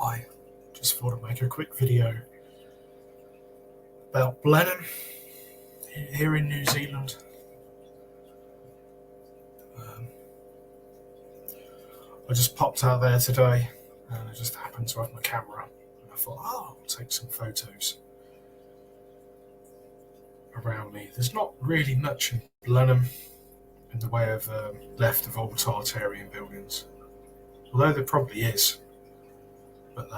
I just thought I'd make a quick video about Blenheim here in New Zealand. I just popped out there today and I just happened to have my camera and I thought, I'll take some photos around me. There's not really much in Blenheim in the way of left of old Tartarian buildings, although there probably is, but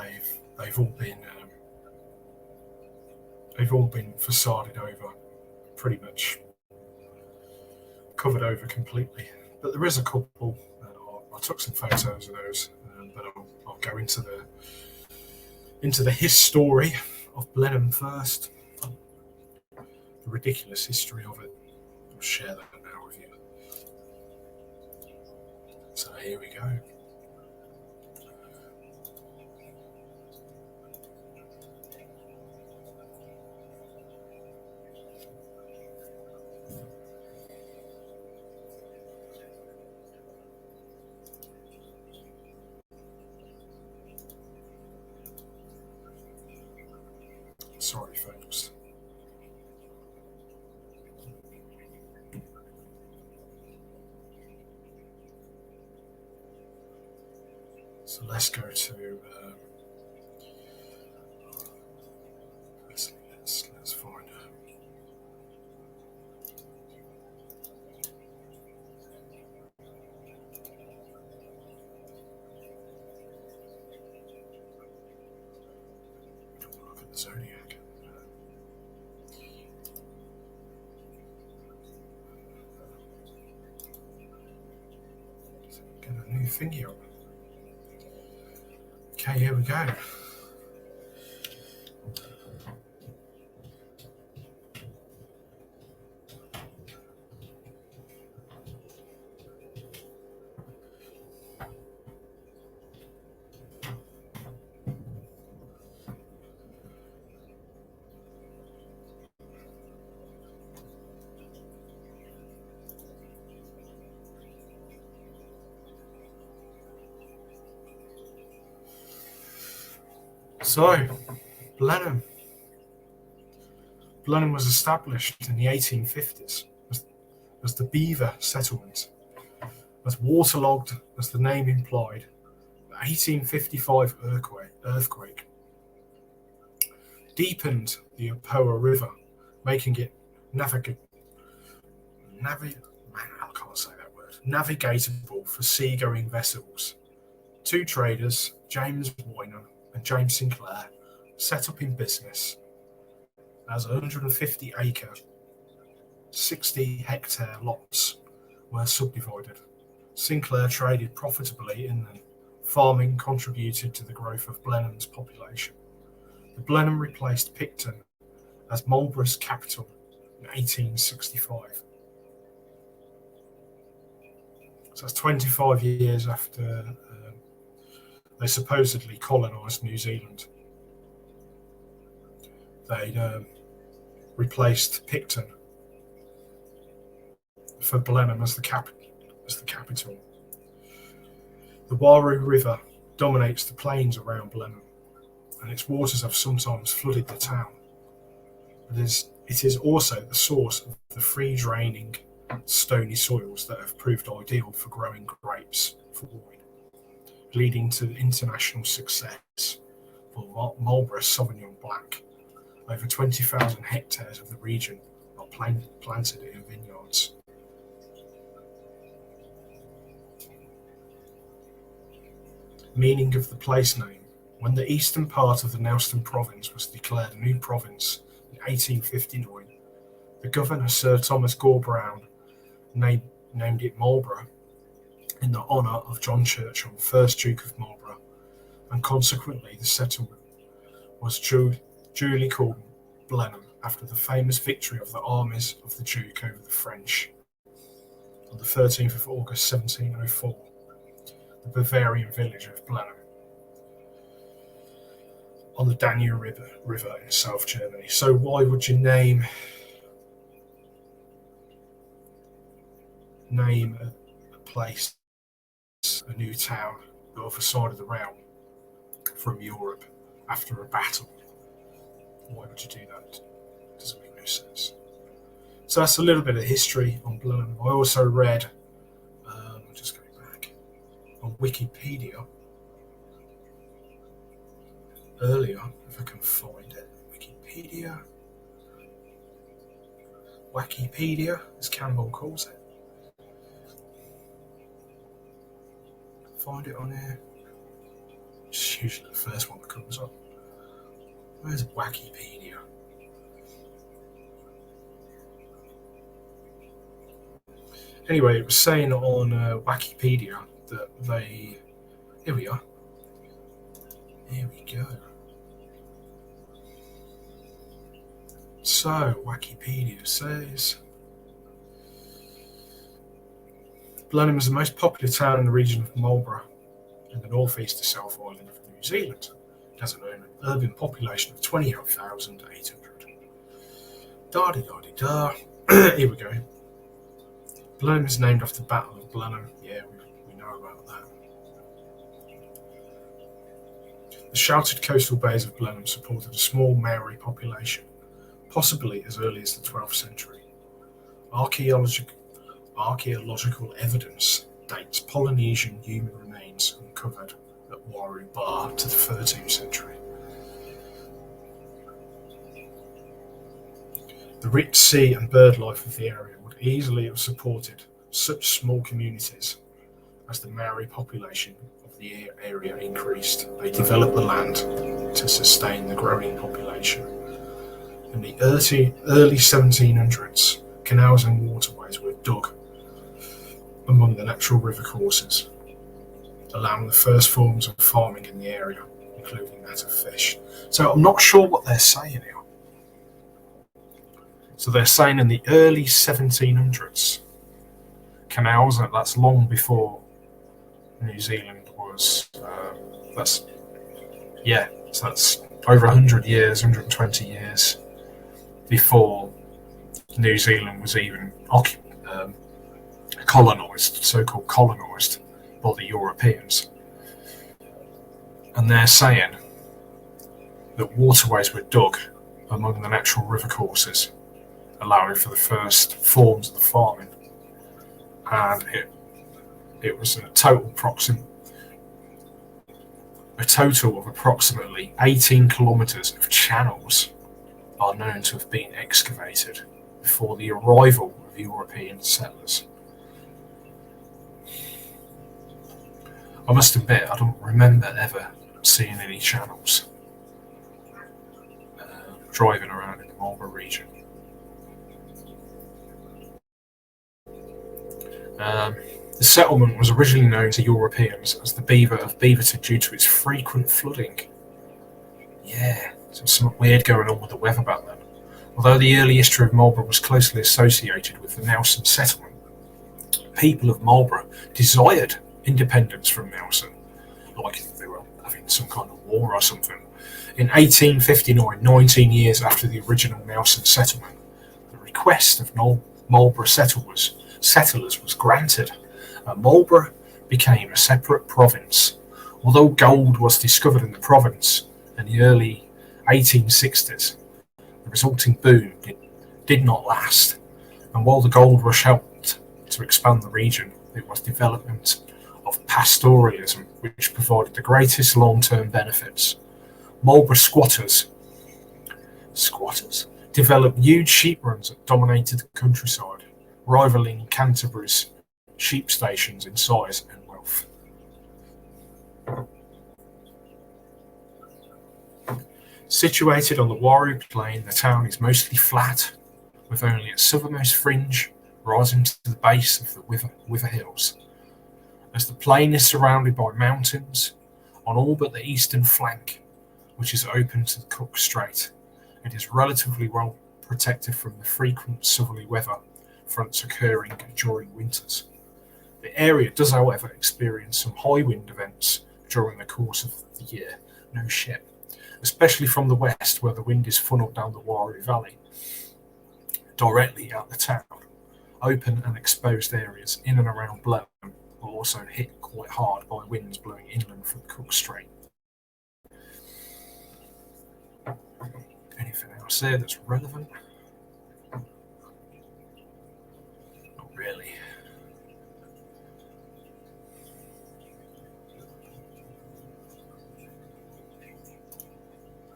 they've all been facaded over, pretty much covered over completely. But there is a couple. I took some photos of those, but I'll go into the history of Blenheim first. The ridiculous history of it. I'll share that now with you. So here we go. Sorry, folks. So let's go to let's find look at the zodiac. Get a new thingy on. Okay, here we go. So, Blenheim was established in the 1850s as the Beaver Settlement. As waterlogged as the name implied, the 1855 earthquake deepened the Opoa River, making it navigatable for seagoing vessels. Two traders, James Boyner and James Sinclair, set up in business as 150-acre, 60-hectare lots were subdivided. Sinclair traded profitably in them. Farming contributed to the growth of Blenheim's population. The Blenheim replaced Picton as Marlborough's capital in 1865. So that's 25 years after they supposedly colonised New Zealand. They'd replaced Picton for Blenheim as the capital. The Wairau River dominates the plains around Blenheim, and its waters have sometimes flooded the town. It is also the source of the free-draining, stony soils that have proved ideal for growing grapes for wine, leading to international success for Marlborough Sauvignon Blanc. Over 20,000 hectares of the region are planted in vineyards. Meaning of the place name. When the eastern part of the Nelson province was declared a new province in 1859, the governor, Sir Thomas Gore Brown, named it Marlborough in the honour of John Churchill, 1st Duke of Marlborough, and consequently the settlement was duly called Blenheim after the famous victory of the armies of the Duke over the French on the 13th of August 1704, the Bavarian village of Blenheim on the Danube River in South Germany. So why would you name a place a new town the other side of the realm from Europe after a battle. Why would you do that? Doesn't make no sense. So that's a little bit of history on Blenheim. I also read, just going back, on Wikipedia earlier, if I can find it. Wikipedia, as Campbell calls it. Find it on here. It's usually the first one that comes up. Where's Wikipedia? Anyway, it was saying on Wikipedia that they... Here we are. Here we go. So, Wikipedia says... Blenheim is the most popular town in the region of Marlborough, in the northeast of South Island of New Zealand. It has an urban population of 28,800. Da-di-da-di-da. Here we go. Blenheim is named after the Battle of Blenheim. Yeah, we know about that. The sheltered coastal bays of Blenheim supported a small Maori population, possibly as early as the 12th century. Archaeological evidence dates Polynesian human remains uncovered at Waru Bar to the 13th century. The rich sea and bird life of the area would easily have supported such small communities. As the Maori population of the area increased, they developed the land to sustain the growing population. In the early 1700s, canals and waterways were dug among the natural river courses, allowing the first forms of farming in the area, including that of fish. So I'm not sure what they're saying here. So they're saying in the early 1700s, canals, that's long before New Zealand was, so that's over 100 years, 120 years before New Zealand was even colonised, so-called colonised by the Europeans. And they're saying that waterways were dug among the natural river courses, allowing for the first forms of the farming. And it was a total of approximately 18 kilometres of channels are known to have been excavated before the arrival of European settlers. I must admit, I don't remember ever seeing any channels driving around in the Marlborough region. The settlement was originally known to Europeans as the Beaver of Beaverton due to its frequent flooding. Yeah, so something weird going on with the weather back then. Although the early history of Marlborough was closely associated with the Nelson settlement, people of Marlborough desired independence from Nelson, like they were having some kind of war or something. In 1859, 19 years after the original Nelson settlement, the request of Marlborough settlers was granted, and Marlborough became a separate province. Although gold was discovered in the province in the early 1860s, the resulting boom did not last, and while the gold rush helped to expand the region, it was development of pastoralism which provided the greatest long-term benefits. Marlborough squatters developed huge sheep runs that dominated the countryside, rivaling Canterbury's sheep stations in size and wealth. Situated on the Waru Plain, the town is mostly flat, with only its southernmost fringe rising to the base of the Wither Hills. As the plain is surrounded by mountains on all but the eastern flank, which is open to the Cook Strait, it is relatively well protected from the frequent southerly weather fronts occurring during winters. The area does, however, experience some high wind events during the course of the year. No shit. Especially from the west, where the wind is funneled down the Waru Valley, directly at the town. Open and exposed areas in and around Blenheim but also hit quite hard by winds blowing inland from the Cook Strait. Anything else there that's relevant? Not really.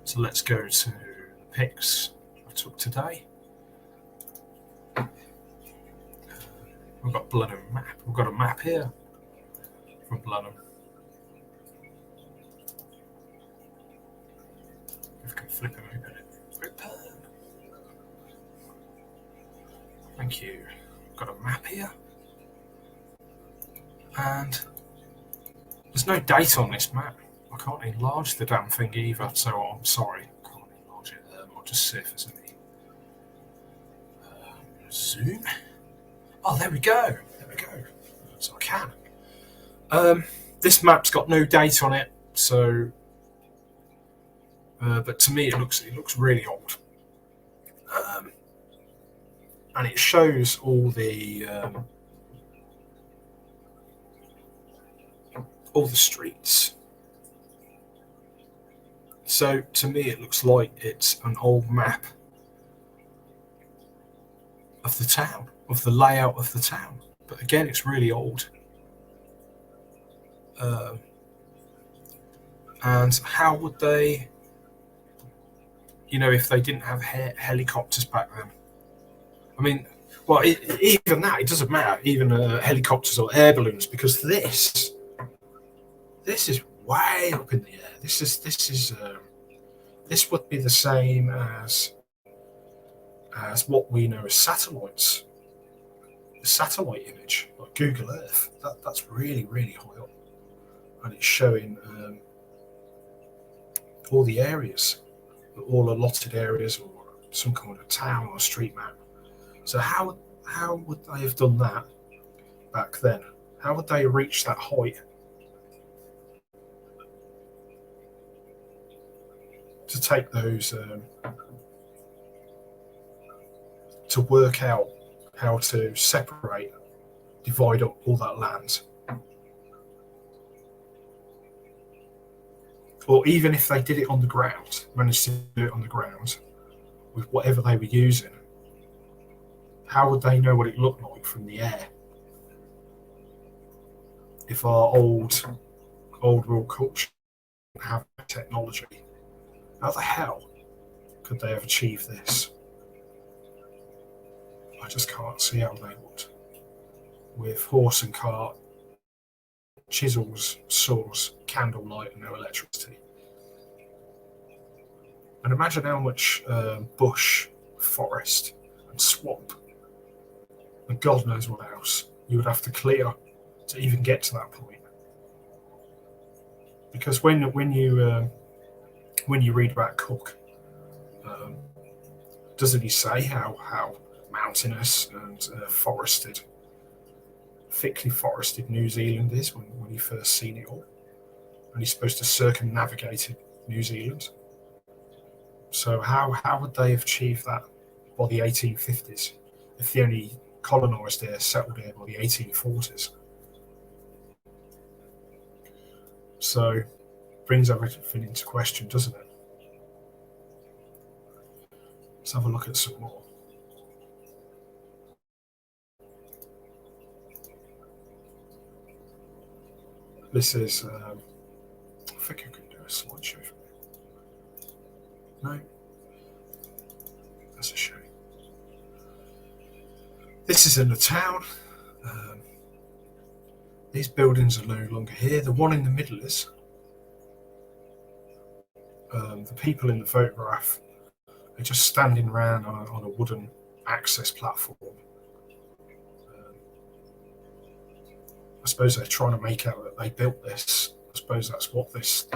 So let's go to the pics I took today. We've got Blenheim map. We've got a map here from Blenheim. If I can flip it open. Thank you. Got a map here. And there's no date on this map. I can't enlarge the damn thing either, so I'm sorry. I can't enlarge it. I'll just see if there's any zoom. Oh, there we go. There we go. So I can. This map's got no date on it, so. But to me, it looks really old. And it shows all the streets. So to me, it looks like it's an old map of the town, of the layout of the town. But again, it's really old. And how would they, if they didn't have helicopters back then? I mean, well, even that, it doesn't matter, even helicopters or air balloons, because this is way up in the air. This would be the same as what we know as satellites. The satellite image, like Google Earth, that's really, really high up, and it's showing all the areas, all allotted areas, or some kind of town or street map. So how would they have done that back then? How would they reach that height to take those to work out how to divide up all that land? Or even if they did it on the ground, managed to do it on the ground with whatever they were using, how would they know what it looked like from the air? If our old world culture didn't have technology, how the hell could they have achieved this? I just can't see how they would. With horse and cart, chisels, saws, candlelight, and no electricity. And imagine how much bush, forest, and swamp, and God knows what else, you would have to clear to even get to that point. Because when you read about Cook, doesn't he say how mountainous and thickly forested New Zealand is when he first seen it all, and he's supposed to circumnavigate New Zealand? So how would they have achieved that by the 1850s if they only colonised there, settled there by the 1840s? So brings everything into question, doesn't it? Let's have a look at some more. This is, I think I can do a slideshow for you. No, that's a shame. This is in the town. These buildings are no longer here. The one in the middle is. The people in the photograph are just standing around on a wooden access platform. I suppose they're trying to make out that they built this. I suppose that's what this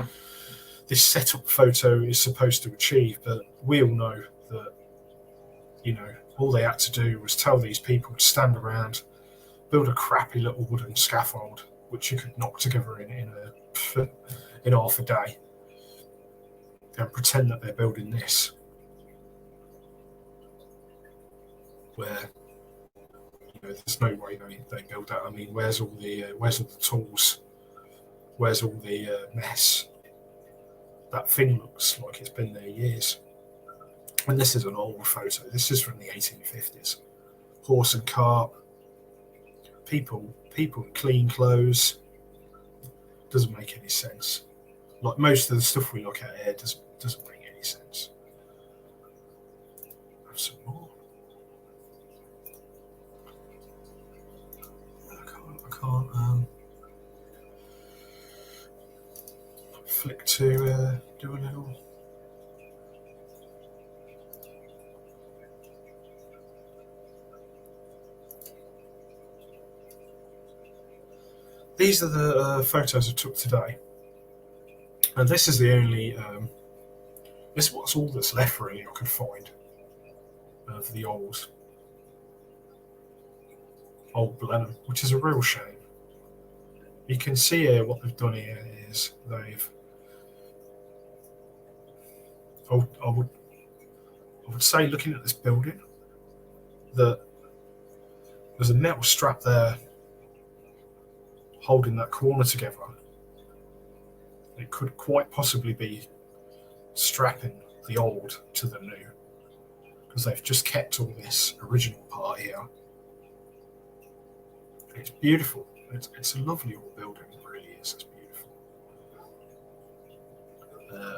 setup photo is supposed to achieve. But we all know that, all they had to do was tell these people to stand around, build a crappy little wooden scaffold, which you could knock together in half a day, and pretend that they're building this, where there's no way they build that. I mean, where's all the tools? Where's all the mess? That thing looks like it's been there years. And this is an old photo. This is from the 1850s. Horse and cart, people in clean clothes. Doesn't make any sense. Like most of the stuff we look at here doesn't make any sense. Have some more. I can't flick to do a little. These are the photos I took today, and this is the only. This is what's all that's left really I could find of the old Blenheim, which is a real shame. You can see here what they've done here is they've. I would say, looking at this building, that there's a metal strap there holding that corner together. It could quite possibly be strapping the old to the new, because they've just kept all this original part here. It's beautiful. It's a lovely old building. It really is. It's beautiful.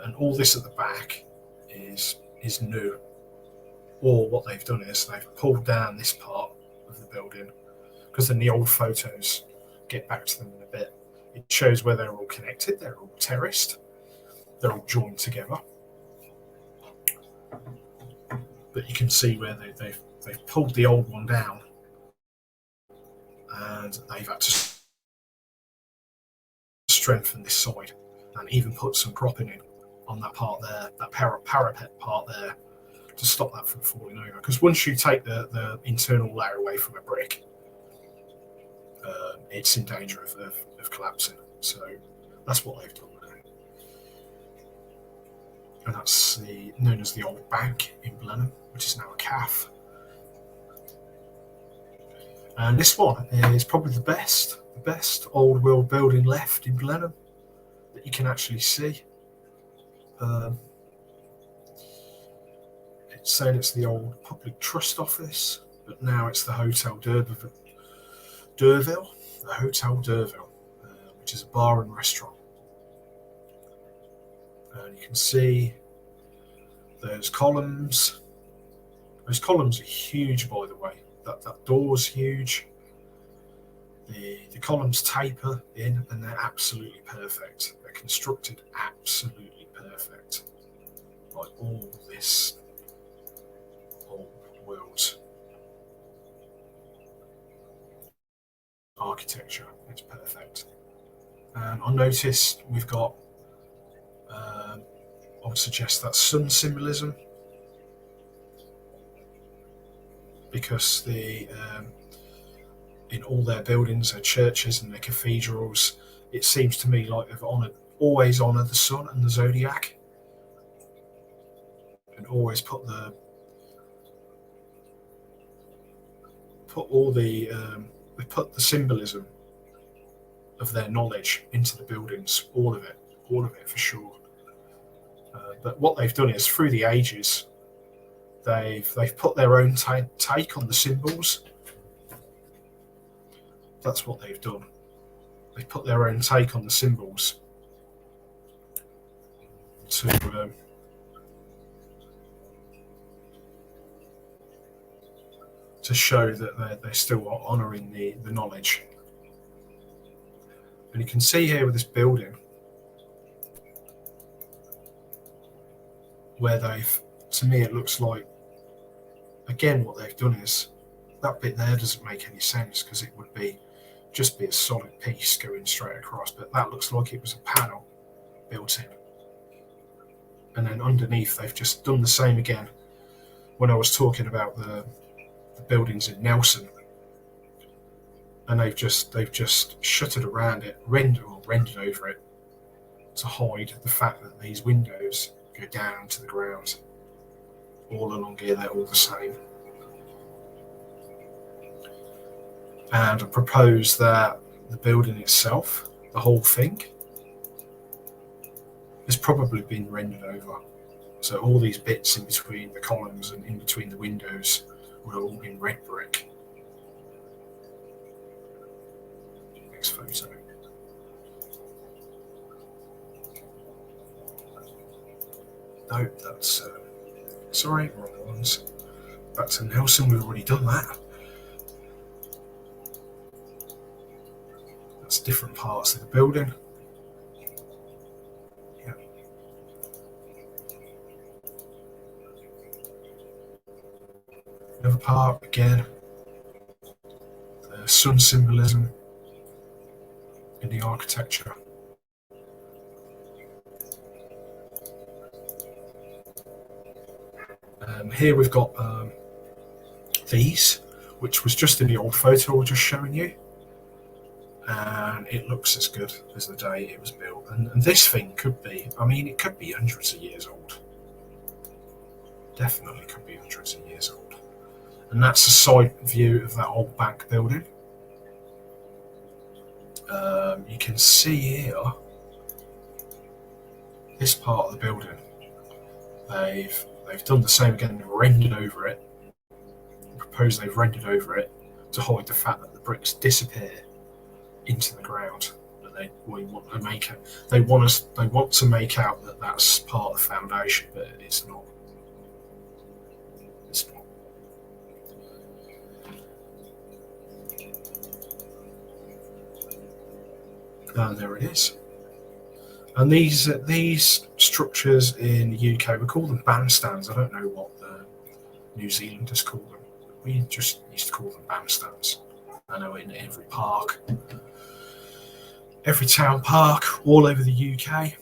And all this at the back is new. Or what they've done is they've pulled down this part of the building, because in the old photos, get back to them in a bit, it shows where they're all connected. They're all terraced. They're all joined together. But you can see where they've pulled the old one down, and they've had to strengthen this side and even put some propping in on that part there, that parapet part there, to stop that from falling over. Because once you take the internal layer away from a brick, it's in danger of collapsing. So that's what they've done there. And that's known as the old bank in Blenheim, which is now a cafe. And this one is probably the best old world building left in Blenheim that you can actually see. It's saying it's the old public trust office, but now it's the Hotel D'Urville, the Hotel D'Urville, which is a bar and restaurant. And you can see those columns. Those columns are huge, by the way. That door's huge. The columns taper in, and they're absolutely perfect. They're constructed absolutely perfect. Like all this old world architecture, it's perfect. And I noticed we've got, I would suggest that's sun symbolism, because in all their buildings, their churches and their cathedrals, it seems to me like they've always honoured the sun and the zodiac, and always put the symbolism of their knowledge into the buildings, all of it for sure. But what they've done is, through the ages, they've put their own take on the symbols. That's what they've done. They've put their own take on the symbols to show that they're still honouring the knowledge. And you can see here with this building where to me it looks like, again, what they've done is, that bit there doesn't make any sense, because it would just be a solid piece going straight across, but that looks like it was a panel built in. And then underneath they've just done the same again. When I was talking about the buildings in Nelson, and they've just shuttered around it, rendered over it, to hide the fact that these windows go down to the ground. All along here they're all the same. And I propose that the building itself, the whole thing, has probably been rendered over. So all these bits in between the columns and in between the windows would have all been red brick. Next photo. No, that's sorry, wrong ones. Back to Nelson. We've already done that. That's different parts of the building. Yeah. Another part again. The sun symbolism in the architecture. Here we've got these, which was just in the old photo I was just showing you, and it looks as good as the day it was built. And this thing could be, I mean, it could be hundreds of years old. Definitely could be hundreds of years old. And that's a side view of that old bank building. You can see here this part of the building. They've done the same again. They've rendered over it. I propose they've rendered over it to hide the fact that the bricks disappear into the ground. But they want to make it. They want to make out that that's part of the foundation, but it's not. It's not. And there it is. And these structures in the UK, we call them bandstands. I don't know what the New Zealanders call them. We just used to call them bandstands. I know in every park, every town park, all over the UK,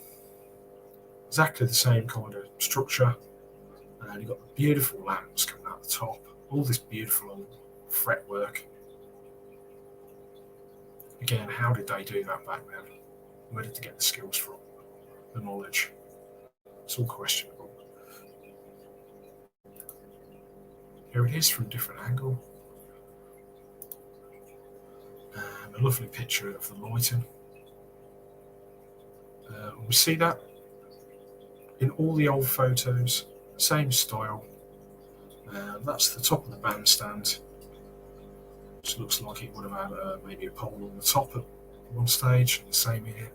exactly the same kind of structure. And you've got the beautiful lamps coming out the top, all this beautiful fretwork. Again, how did they do that back then? Where did they get the skills from? The knowledge? It's all questionable. Here it is from a different angle. A lovely picture of the Loyton. We see that in all the old photos, same style. That's the top of the bandstand. Which looks like it would have had maybe a pole on the top at one stage. The same here.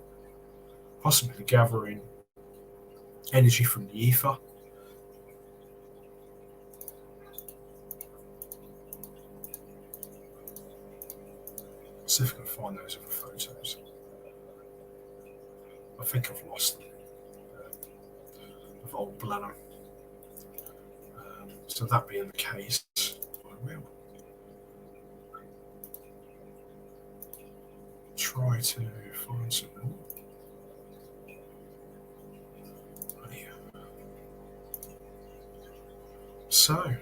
Possibly gathering energy from the ether. Let's see if I can find those other photos. I think I've lost them. Of old Blenheim. So that being the case, I will try to find some more. So,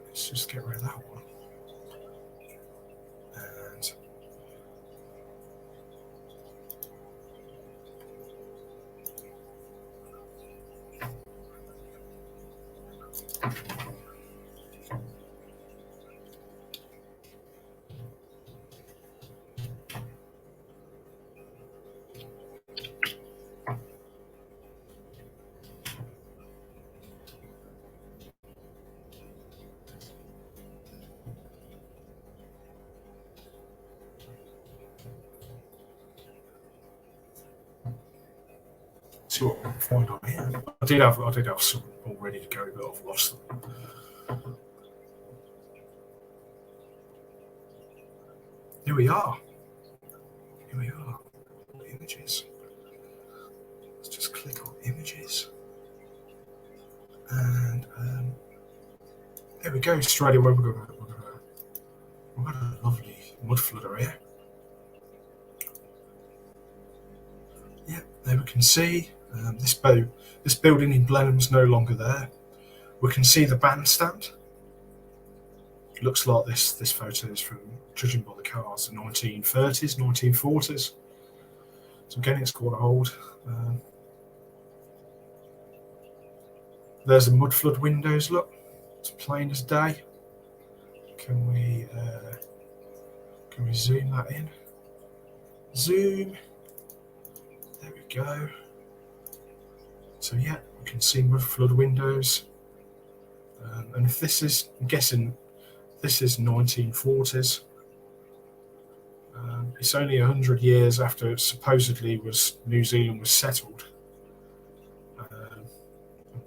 let's just get rid of that one. And see what I can find on here. I did have some all ready to go, but I've lost them. Here we are. Here we are. Images. Let's just click on images. And there we go. Straight away, we've got a lovely mud flood here. Yeah, there we can see this building in Blenheim's no longer there. We can see the bandstand. It looks like this photo is from, judging by the cars, the 1930s, 1940s. So again, it's quite old. There's the mud flood windows, look. It's plain as day. Can we zoom that in? Zoom. There we go. So yeah, we can see mud flood windows. And if this is, I'm guessing this is 1940s. It's only 100 years after supposedly New Zealand was settled.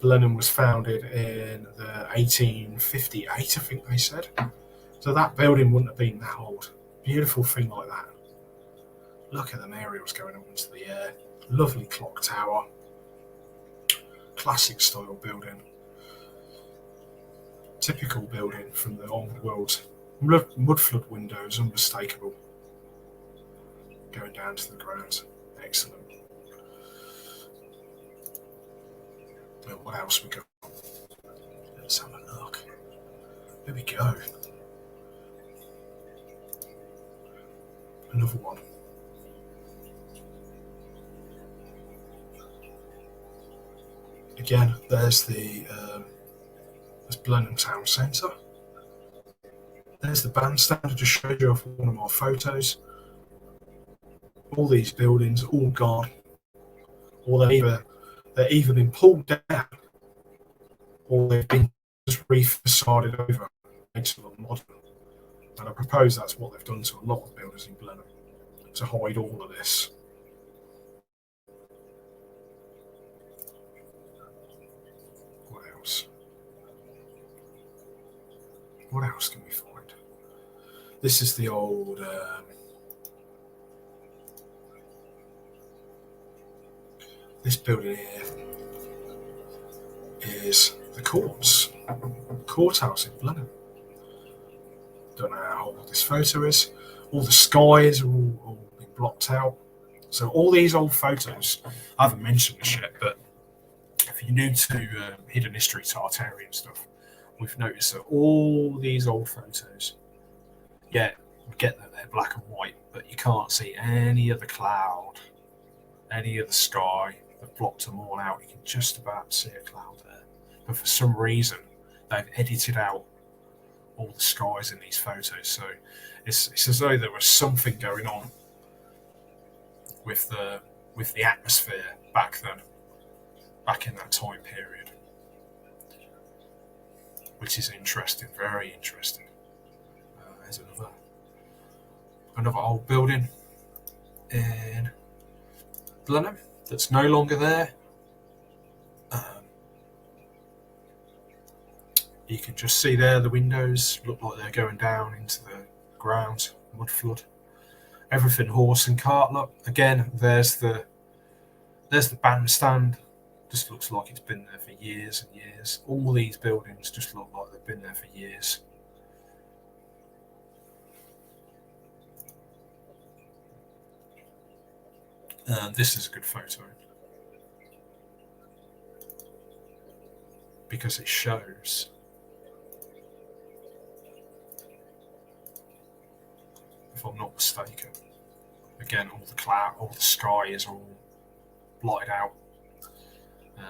Blenheim was founded in the 1858, I think they said. So that building wouldn't have been that old. Beautiful thing like that. Look at them aerials going up into the air. Lovely clock tower. Classic style building. Typical building from the old world. Mud flood windows, unmistakable. Going down to the ground. Excellent. And what else we got? Let's have a look. There we go. Another one. Again, there's the Blenheim Town Centre. There's the bandstand. I just showed you off one of my photos. All these buildings, all gone. Or they've either been pulled down or they've been just re-facaded over. Makes it look modern. And I propose that's what they've done to a lot of buildings in Blenheim to hide all of this. What else? What else can we find? This is the old this building here is the courthouse in Blenheim. Don't know how old this photo is. All the skies are all been blocked out. So all these old photos, I haven't mentioned this yet, but if you're new to hidden history, Tartaria and stuff, we've noticed that all these old photos, yeah, we get that they're black and white, but you can't see any of the cloud, any of the sky. They've blocked them all out. You can just about see a cloud there. But for some reason, they've edited out all the skies in these photos. So it's as though there was something going on with the atmosphere back then, back in that time period, which is interesting, very interesting. There's another old building in Blenheim that's no longer there. You can just see there the windows look like they're going down into the ground, mud flood. Everything horse and cart. Look again. There's the bandstand. Just looks like it's been there for years and years. All these buildings just look like they've been there for years. This is a good photo because it shows if I'm not mistaken. Again, all the cloud, all the sky is all blotted out.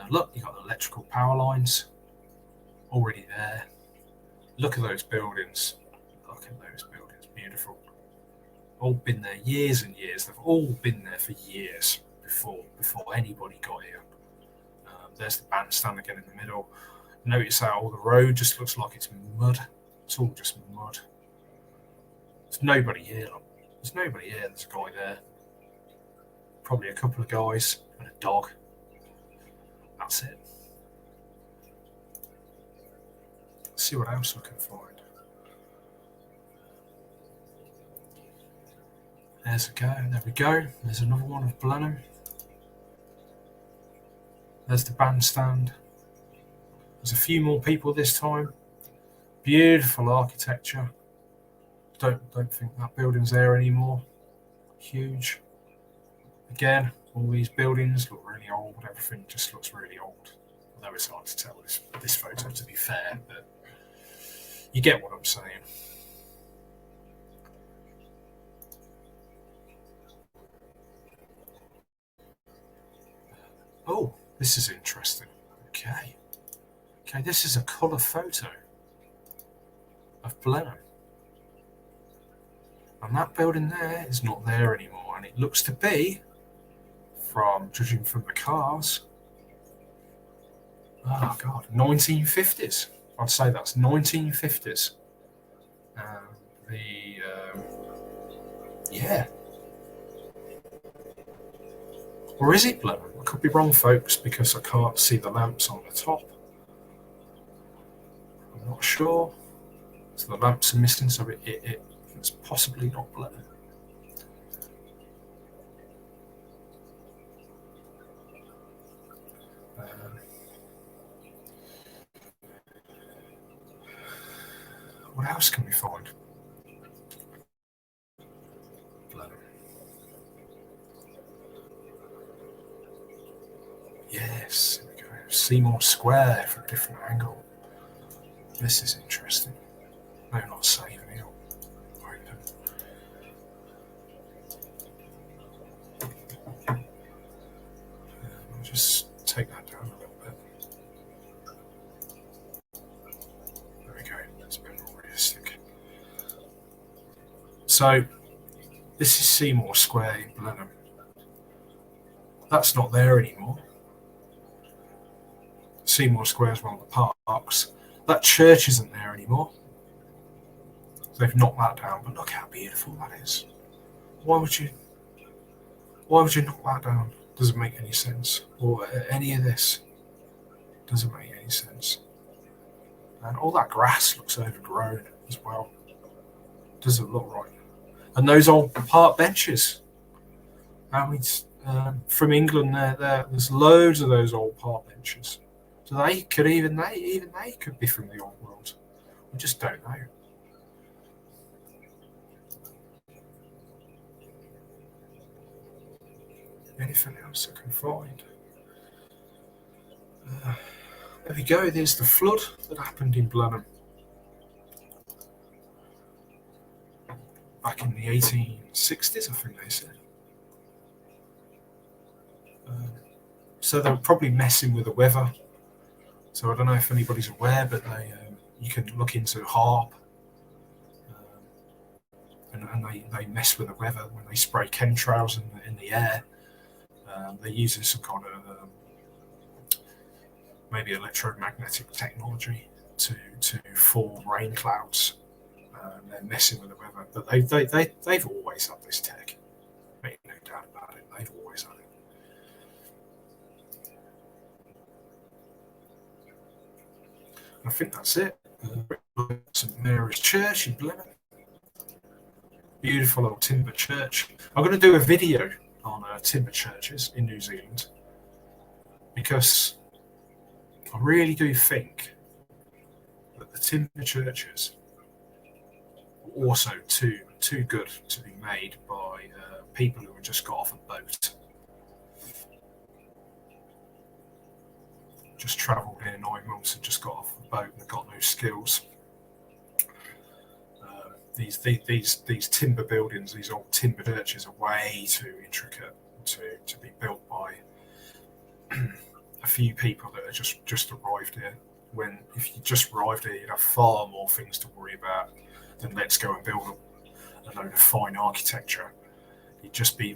Look, you've got the electrical power lines already there. Look at those buildings. Look at those buildings, beautiful. All been there years and years. They've all been there for years before anybody got here. There's the bandstand again in the middle. Notice how all the road just looks like it's mud. It's all just mud. There's nobody here. Look. There's nobody here. There's a guy there. Probably a couple of guys and a dog. That's it. Let's see what else we can find. There we go. There's another one of Blenheim. There's the bandstand. There's a few more people this time. Beautiful architecture. Don't think that building's there anymore. Huge. Again, all these buildings look really old. Everything just looks really old. Although it's hard to tell this photo, to be fair, but you get what I'm saying. Oh, this is interesting. Okay, this is a colour photo of Blenheim. And that building there is not there anymore. And it looks to be, judging from the cars, oh God, 1950s. I'd say that's 1950s. Yeah. Or is it Blenheim? I could be wrong, folks, because I can't see the lamps on the top. I'm not sure. So the lamps are missing, so it's possibly not Blenheim. What else can we find? Blenheim. Yes, here we go. Seymour Square from a different angle. This is interesting. No, not saving it. Open. I'll just take that down a little bit. There we go. That's a bit more realistic. So, this is Seymour Square in Blenheim. That's not there anymore. Seymour Square is one of the parks. That church isn't there anymore. They've knocked that down, but look how beautiful that is. Why would you knock that down? Doesn't make any sense. Or any of this doesn't make any sense. And all that grass looks overgrown as well. Doesn't look right. And those old park benches. I mean, from England, there's loads of those old park benches. So they could even they could be from the old world. We just don't know. Anything else I can find? There we go. There's the flood that happened in Blenheim back in the 1860s, I think they said. So they were probably messing with the weather. So I don't know if anybody's aware, but you can look into HARP, and they mess with the weather when they spray chemtrails in the air. They're using some kind of maybe electromagnetic technology to form rain clouds. They're messing with the weather, but they've always had this tech. Make no doubt about it. They've always had it. I think that's it. St Mary's Church in Blenheim. Beautiful old timber church. I'm going to do a video on timber churches in New Zealand because I really do think that the timber churches are also too good to be made by people who have just got off a boat. Just travelled here 9 months and just got off the boat and got no skills. These timber buildings, these old timber churches, are way too intricate to be built by a few people that are just arrived here. When if you just arrived here, you'd have far more things to worry about than let's go and build a load of fine architecture.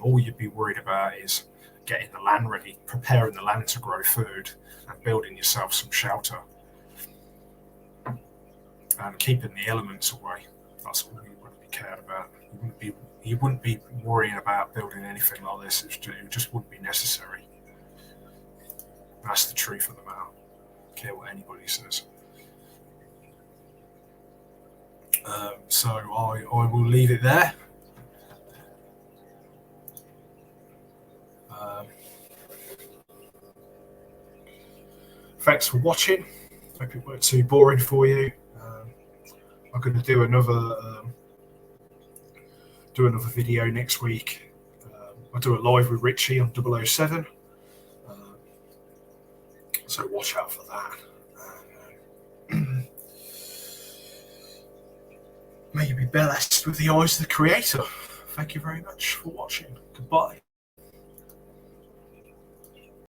All you'd be worried about is getting the land ready, preparing the land to grow food, and building yourself some shelter and keeping the elements away. That's all you wouldn't be cared about. You wouldn't be worrying about building anything like this. It just wouldn't be necessary. That's the truth of the matter. I don't care what anybody says. So I will leave it there. Thanks for watching. Hope it weren't too boring for you. I'm going to do another video next week. I'll do a live with Richie on 007. So watch out for that. May you be blessed with the eyes of the Creator. Thank you very much for watching. Goodbye.